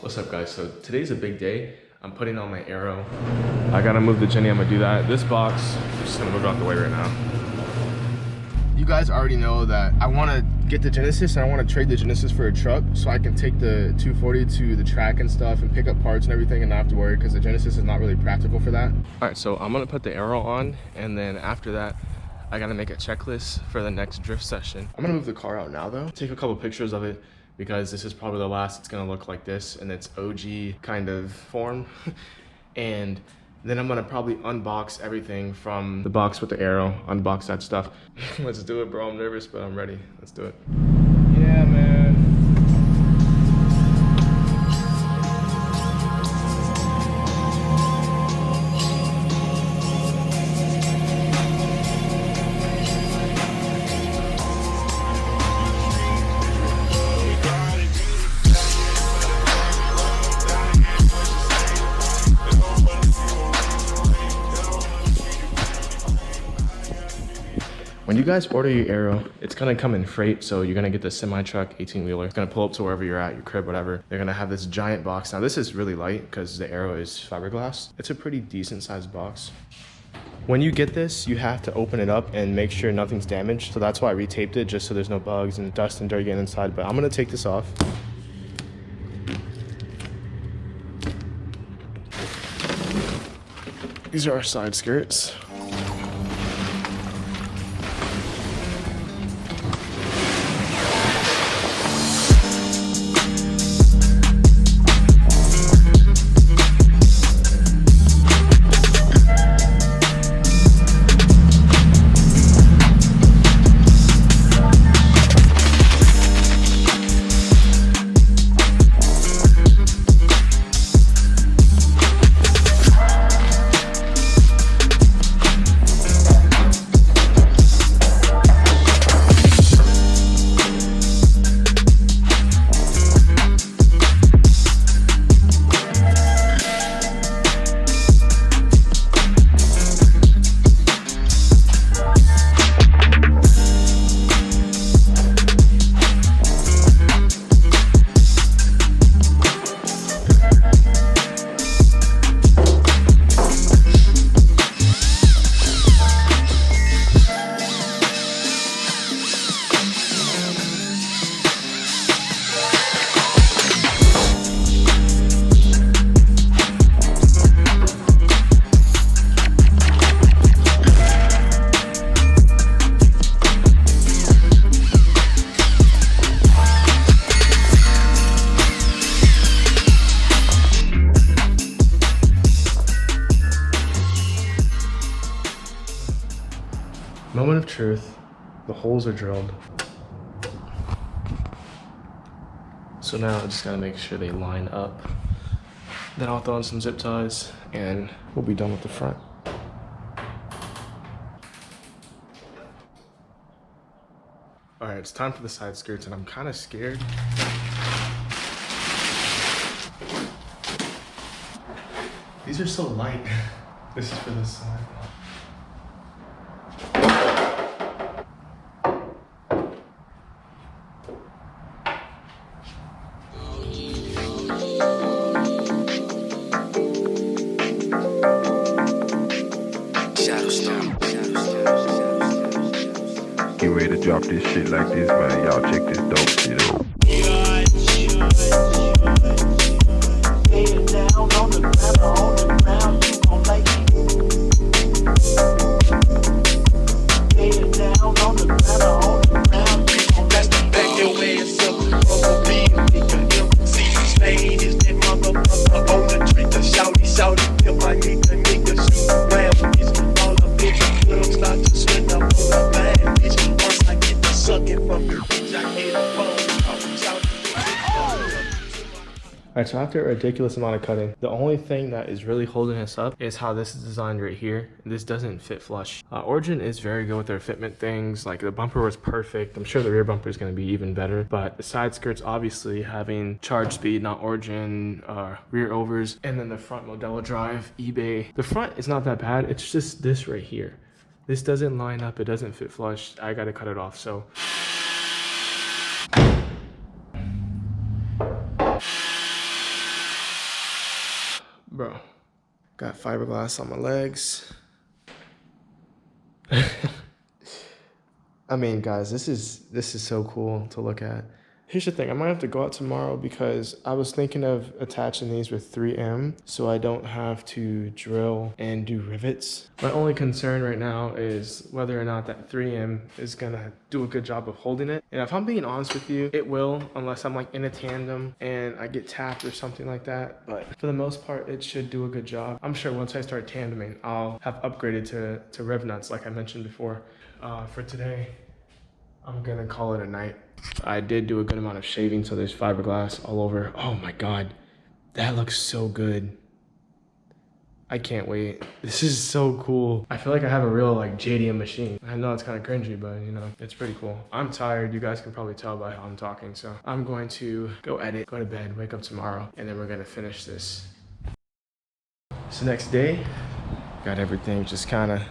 What's up guys? So today's a big day. I'm putting on my aero. I gotta move the Jenny, I'm gonna do that. This box, I'm just gonna move it out the way right now. You guys already know that I wanna get the Genesis and I wanna trade the Genesis for a truck so I can take the 240 to the track and stuff and pick up parts and everything and not have to worry because the Genesis is not really practical for that. All right, so I'm gonna put the aero on and then after that, I gotta make a checklist for the next drift session. I'm gonna move the car out now though. Take a couple pictures of it because this is probably the last it's gonna look like this in its OG kind of form. And then I'm gonna probably unbox everything from the box with the aero, unbox that stuff. Let's do it, bro. I'm nervous, but I'm ready. Let's do it. Yeah, man. When you guys order your aero, it's gonna come in freight, so you're gonna get the semi-truck 18-wheeler. It's gonna pull up to wherever you're at, your crib, whatever. They're gonna have this giant box. Now this is really light because the aero is fiberglass. It's a pretty decent sized box. When you get this, you have to open it up and make sure nothing's damaged. So that's why I retaped it, just so there's no bugs and dust and dirt getting inside. But I'm gonna take this off. These are our side skirts. Moment of truth, the holes are drilled. So now I just gotta make sure they line up. Then I'll throw in some zip ties and we'll be done with the front. All right, it's time for the side skirts and I'm kind of scared. These are so light. This is for this side. Get ready to drop this shit like this, man. Y'all check this dope shit out. Alright, so after a ridiculous amount of cutting, the only thing that is really holding us up is how this is designed right here. This doesn't fit flush. Origin is very good with their fitment things. Like the bumper was perfect. I'm sure the rear bumper is going to be even better. But the side skirts, obviously having charge speed, not Origin, rear overs, and then the front Modelo drive, eBay. The front is not that bad. It's just this right here. This doesn't line up. It doesn't fit flush. I got to cut it off. So Bro, got fiberglass on my legs. I mean, guys, this is so cool to look at. Here's the thing, I might have to go out tomorrow because I was thinking of attaching these with 3M so I don't have to drill and do rivets. My only concern right now is whether or not that 3M is gonna do a good job of holding it. And if I'm being honest with you, it will, unless I'm like in a tandem and I get tapped or something like that. But for the most part, it should do a good job. I'm sure once I start tandeming, I'll have upgraded to rev nuts like I mentioned before. For today, I'm gonna call it a night. I did do a good amount of shaving, so there's fiberglass all over. Oh my God, that looks so good. I can't wait. This is so cool. I feel like I have a real like JDM machine. I know it's kind of cringy, but you know, it's pretty cool. I'm tired, you guys can probably tell by how I'm talking. So I'm going to go edit, go to bed, wake up tomorrow, and then we're gonna finish this. It's the next day. Got everything just kind of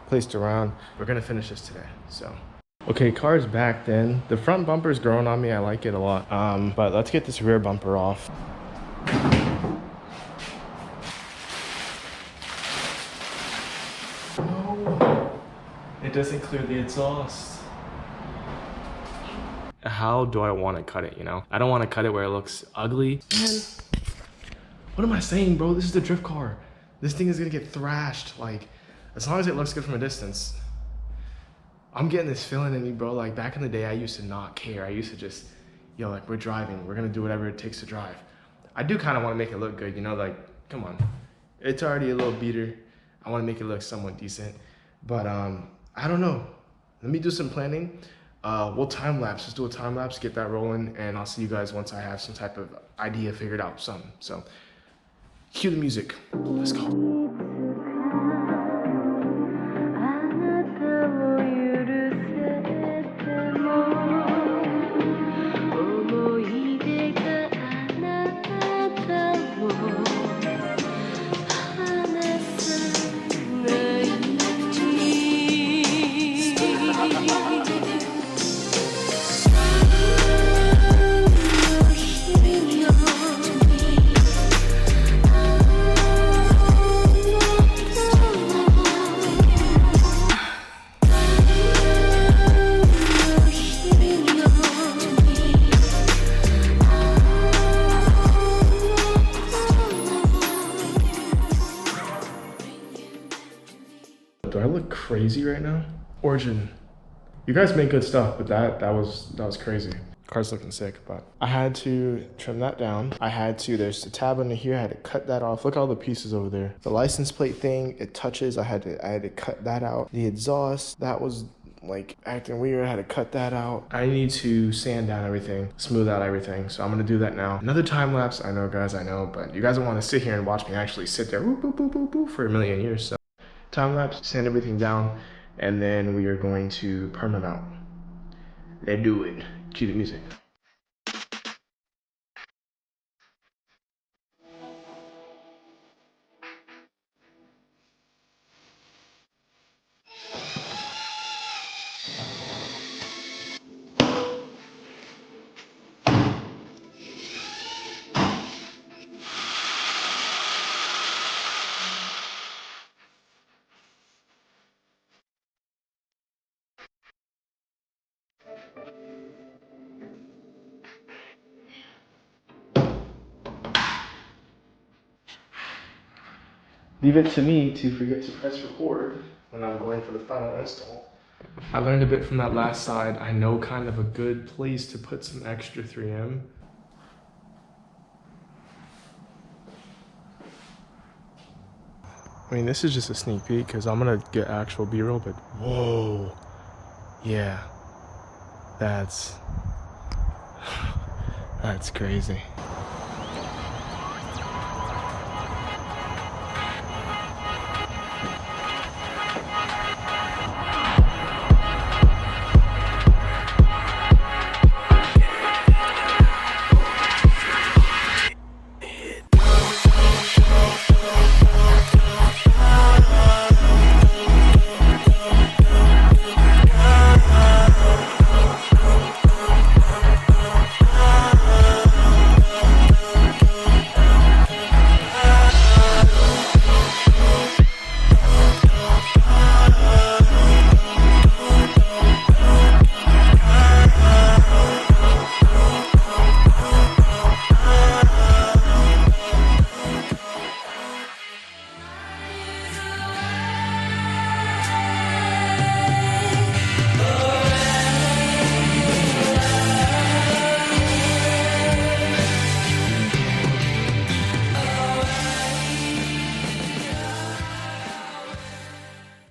placed around. We're gonna finish this today, so. Okay, car's back then. The front bumper's growing on me, I like it a lot. But let's get this rear bumper off. No, it doesn't clear the exhaust. How do I want to cut it, you know? I don't want to cut it where it looks ugly. Man, what am I saying, bro? This is the drift car. This thing is gonna get thrashed, like, as long as it looks good from a distance. I'm getting this feeling in me, bro. Like back in the day, I used to not care. I used to just, yo, like we're driving. We're gonna do whatever it takes to drive. I do kind of want to make it look good, you know, like, come on. It's already a little beater. I want to make it look somewhat decent. But I don't know. Let me do some planning. We'll time lapse. Let's do a time lapse, get that rolling, and I'll see you guys once I have some type of idea figured out, something. So cue the music. Let's go. Do I look crazy right now? Origin. You guys make good stuff, but that was crazy. Car's looking sick, but I had to trim that down. There's a tab under here, I had to cut that off. Look at all the pieces over there. The license plate thing, it touches, I had to cut that out. The exhaust, that was like acting weird, I had to cut that out. I need to sand down everything, smooth out everything, so I'm gonna do that now. Another time lapse, I know guys, I know, but you guys don't wanna sit here and watch me actually sit there whoop, whoop, whoop, whoop, whoop, for a million years, so. Time lapse, sand everything down, and then we are going to perm them out. Let's do it. Cue the music. Leave it to me to forget to press record when I'm going for the final install. I learned a bit from that last side. I know kind of a good place to put some extra 3M. I mean, this is just a sneak peek because I'm gonna get actual B-roll, but whoa, yeah, that's crazy.